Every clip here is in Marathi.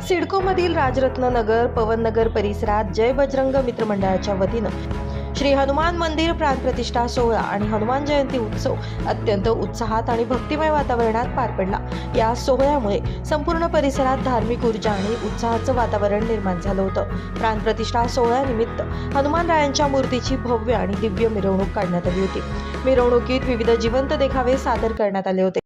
सिडकोमधील राजरत्न नगर पवननगर परिसरात जय बजरंग मित्र मंडळाच्या वतीनं श्री हनुमान मंदिर प्राणप्रतिष्ठा सोहळा आणि हनुमान जयंती उत्सव अत्यंत उत्साहात आणि भक्तिमय वातावरणात पार पडला। या सोहळ्यामुळे संपूर्ण परिसरात धार्मिक ऊर्जा आणि उत्साहाचं वातावरण निर्माण झालं होतं। प्राणप्रतिष्ठा सोहळ्यानिमित्त हनुमानरायांच्या मूर्तीची भव्य आणि दिव्य मिरवणूक काढण्यात आली होती। मिरवणुकीत विविध जिवंत देखावे सादर करण्यात आले होते।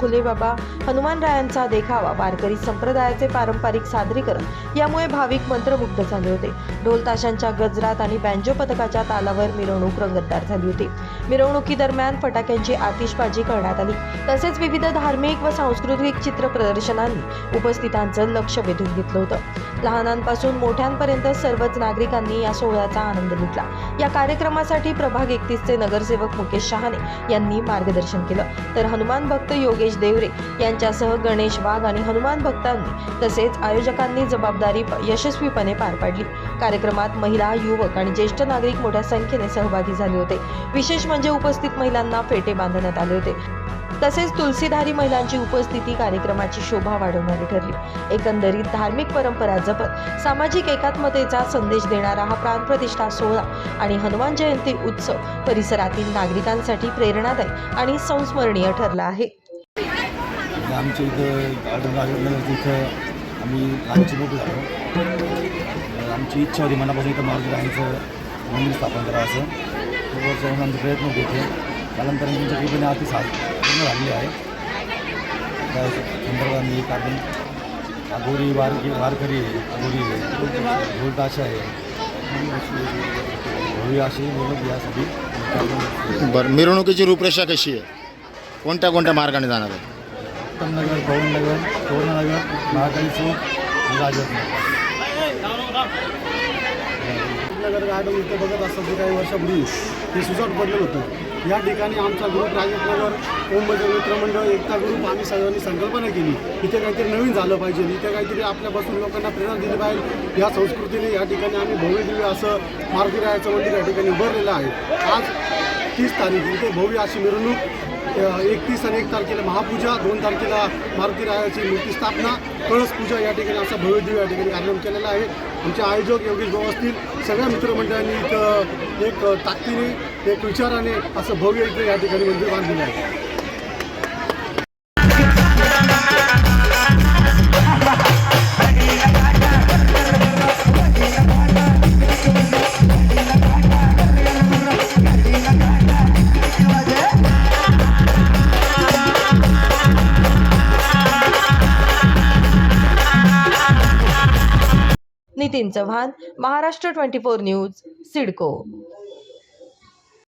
फुले बाबा हनुमानरायांचा देखावा, वारकरी संप्रदायाचे पारंपरिक सादरीकरण यामुळे भाविक मंत्रमुग्ध झाले होते. ढोल ताशांच्या गजरात आणि बँजो पथकाच्या तालावर मिरवणूक रंगतदार झाली होती. मिरवणुकीदरम्यान फटाक्यांची आतिषबाजी करण्यात आली. तसेच विविध धार्मिक व सांस्कृतिक चित्र प्रदर्शनांनी उपस्थितांचं लक्ष वेधून घेतलं होतं. लहानांपासून मोठ्यांपर्यंत सर्वच नागरिकांनी या सोहळ्याचा आनंद लुटला. या कार्यक्रमासाठी प्रभाग 31चे नगरसेवक मुकेश शहाणे यांनी मार्गदर्शन केलं, तर हनुमान भक्त योगेश देवरे यांच्यासह गणेश वाघ आणि हनुमान भक्तांनी तसेच आयोजकांनी जबाबदारी यशस्वीपणे पार पाडली. कार्यक्रमात महिला, युवक आणि ज्येष्ठ नागरिक मोठ्या संख्येने सहभागी झाले होते. विशेष म्हणजे उपस्थित महिलांना फेटे बांधण्यात आले होते. तसेच तुलसीधारी महिलांची उपस्थिती कार्यक्रमाची शोभा वाढवणारी ठरली. एकंदरीत धार्मिक परंपरा जपत सामाजिक एकात्मतेचा संदेश देणारा हा प्राणप्रतिष्ठा सोहळा आणि हनुमान जयंती उत्सव परिसरातील नागरिकांसाठी प्रेरणादायी आणि संस्मरणीय ठरला आहे. आमच्या इथं इथं आम्ही लहानची मोठी झालो. आमची इच्छा होती मनापासून इथं मारुतीरायांचं मंदिर स्थापन करावं असं. खूप वर्षाहून आमचे प्रयत्न होते. त्यानंतर तुमच्या कृपेने अति पूर्ण झालेली आहे. त्या संदर्भाने कारण अघोरी वारकरी आहे, अघोरी आहे, ढोल ताशा आहे, होळी अशी बोलत यासाठी. बरं, मिरवणुकीची रूपरेषा कशी आहे? कोणत्या कोणत्या मार्गाने जाणार आहे? उत्तमनगर, पवननगर, सुवर्णनगर, महाकाली चौक आणि राजरत्न नगर गार्डन इथं बघत असतं की काही वर्षापूर्वी हे सुसाट पडलेलं होतं. या ठिकाणी आमचा ग्रुप राजरत्नगर ओमबजरंग मित्रमंडळ एकता ग्रुप आम्ही सर्वांनी संकल्पना केली, इथे काहीतरी नवीन झालं पाहिजे, इथे काहीतरी आपल्यापासून लोकांना प्रेरणा दिली पाहिजे. या संस्कृतीने या ठिकाणी आम्ही भव्य दिव्य असं मारुतीरायाचं मंदिर या ठिकाणी उभारलेलं आहे. आज 30 तारीख इथे भव्य अशी मिरवणूक, 31 आणि 1 तारखेला महापूजा, 2 तारखेला मारुतीरायाची मूर्ती स्थापना, कळस पूजा या ठिकाणी असा भव्य दिव्य या ठिकाणी कार्यक्रम केलेला आहे. आमचे आयोजक योगेश भाऊ असतील, सगळ्या मित्रमंडळांनी इथं एक ताकदीने, एक विचाराने असं भव्य इथं या ठिकाणी मंदिर बांधलेलं आहे. नितीन चव्हाण, महाराष्ट्र 24 न्यूज, सिडको.